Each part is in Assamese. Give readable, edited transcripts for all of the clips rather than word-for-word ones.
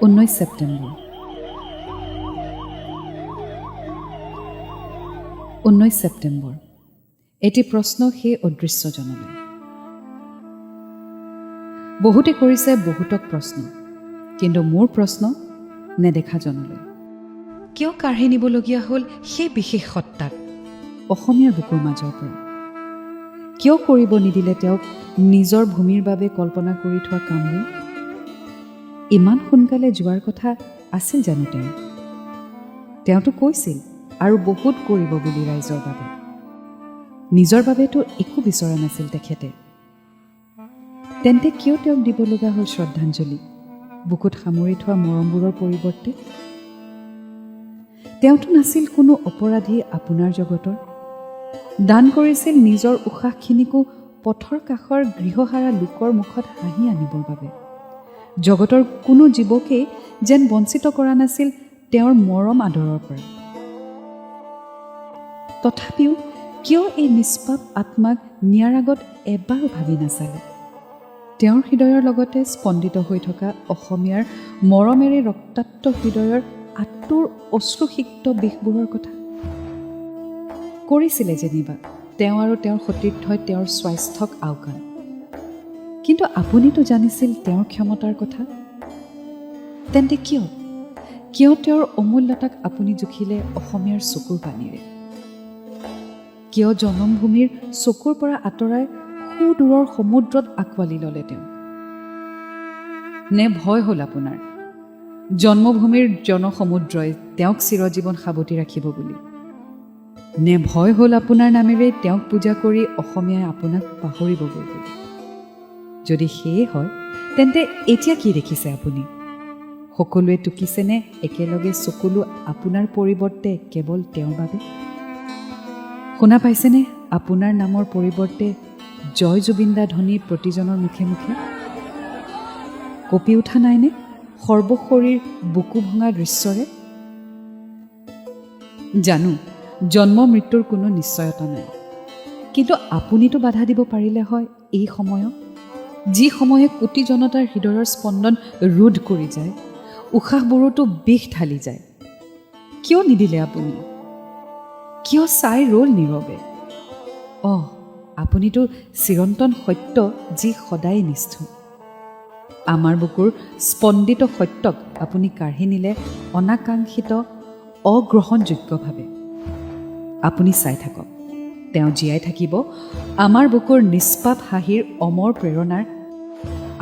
19 ছেপ্টেম্বৰ 19 ছেপ্টেম্বৰ এটি প্ৰশ্ন সেই অদৃশ্যজনলৈ। বহুতে কৰিছে বহুতক প্ৰশ্ন, কিন্তু মোৰ প্ৰশ্ন নেদেখাজনলৈ। কিয় কাঢ়ি নিবলগীয়া হ'ল সেই বিশেষ সত্তাক অসমীয়াৰ বুকুৰ মাজৰ পৰা? কিয় কৰিব নিদিলে তেওঁক নিজৰ ভূমিৰ বাবে কল্পনা কৰি থোৱা কামবোৰ? ইমান সোনকালে যোৱাৰ কথা আছিল জানো তেওঁ? তেওঁতো কৈছিল আৰু বহুত কৰিব বুলি ৰাইজৰ বাবে। নিজৰ বাবেতো একো বিচৰা নাছিল তেখেতে। তেন্তে কিয় তেওঁক দিব লগা হ'ল শ্ৰদ্ধাঞ্জলি বুকুত সামৰি থোৱা মৰমবোৰৰ পৰিৱৰ্তে? তেওঁতো নাছিল কোনো অপৰাধী আপোনাৰ জগতৰ। দান কৰিছিল নিজৰ উশাহখিনিকো পথৰ কাষৰ গৃহহাৰা লোকৰ মুখত হাঁহি আনিবৰ বাবে। জগতৰ কোনো জীৱকেই যেন বঞ্চিত কৰা নাছিল তেওঁৰ মৰম আদৰৰ পৰা। তথাপিও কিয় এই নিষ্পাপ আত্মাক নিয়াৰ আগত এবাৰো ভাবি নাচালে তেওঁৰ হৃদয়ৰ লগতে স্পন্দিত হৈ থকা অসমীয়াৰ মৰমেৰে ৰক্তাক্ত হৃদয়ৰ আঁতুৰ অশ্ৰুসিক্ত বিষবোৰৰ কথা? কৰিছিলে যেনিবা তেওঁ আৰু তেওঁৰ সতীৰ্থই তেওঁৰ স্বাস্থ্যক আওকাণ, কিন্তু আপুনিতো জানিছিল তেওঁৰ ক্ষমতাৰ কথা। তেন্তে কিয় তেওঁৰ অমূল্যতাক আপুনি জুখিলে অসমীয়াৰ চকুৰ পানীৰে? কিয় জন্মভূমিৰ চকুৰ পৰা আঁতৰাই সুদূৰৰ সমুদ্ৰত আঁকোৱালি ল'লে তেওঁ? নে ভয় হ'ল আপোনাৰ জন্মভূমিৰ জনসমুদ্ৰই তেওঁক চিৰজীৱন সাৱটি ৰাখিব বুলি? নে ভয় হ'ল আপোনাৰ নামেৰে তেওঁক পূজা কৰি অসমীয়াই আপোনাক পাহৰিবগৈ বুলি? যদি সেয়ে হয় তেন্তে এতিয়া কি দেখিছে আপুনি? সকলোৱে টুকিছেনে একেলগে চকুলো আপোনাৰ পৰিৱৰ্তে কেৱল তেওঁৰ বাবে? শুনা পাইছেনে আপোনাৰ নামৰ পৰিৱৰ্তে জয় জুবিন্দা ধ্বনি প্ৰতিজনৰ মুখে মুখে? কঁপি উঠা নাইনে সৰ্বশৰীৰ বুকু ভঙা দৃশ্যৰে? জানো জন্ম মৃত্যুৰ কোনো নিশ্চয়তা নাই, কিন্তু আপুনিতো বাধা দিব পাৰিলে হয় এই সময়ক, যি সময়ে কোটি জনতাৰ হৃদয়ৰ স্পন্দন ৰোধ কৰি যায়, উশাহবোৰতো বিষ ঢালি যায়। কিয় নিদিলে আপুনি? কিয় চাই ৰ'ল নীৰৱে? আপুনিতো চিৰন্তন সত্য যি সদায় নিষ্ঠুৰ। আমাৰ বুকুৰ স্পন্দিত সত্যক আপুনি কাঢ়ি নিলে অনাকাংক্ষিত অগ্ৰহণযোগ্যভাৱে। আপুনি চাই থাকক, তেওঁ জীয়াই থাকিব আমাৰ বুকুৰ নিষ্পাপ হাঁহিৰ অমৰ প্ৰেৰণাৰ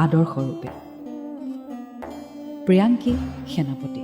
আদৰ্শৰূপে। প্ৰিয়াংকী সেনাপতি।